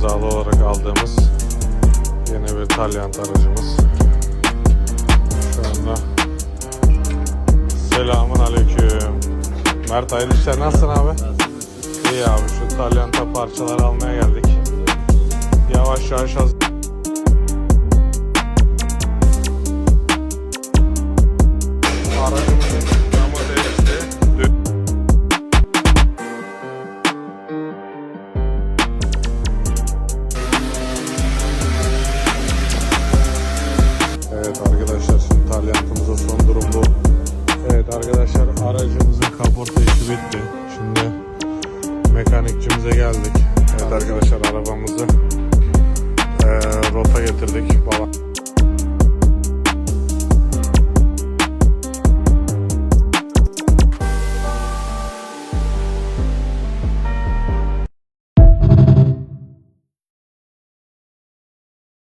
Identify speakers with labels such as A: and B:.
A: imzalı olarak aldığımız yeni bir Talyant aracımız. Şu anda selamun aleyküm. Mert, hayırlı işler, nasılsın abi? İyi abi, şu Talyant'a parçalar almaya geldik. Yavaş yavaş aracımızın camı değişti. Evet arkadaşlar, şimdi Talyant'ımıza son durum bu. Evet arkadaşlar, aracımızın kaporta işi bitti. Şimdi mekanikçimize geldik. Evet arkadaşlar, arabamızı rota getirdik.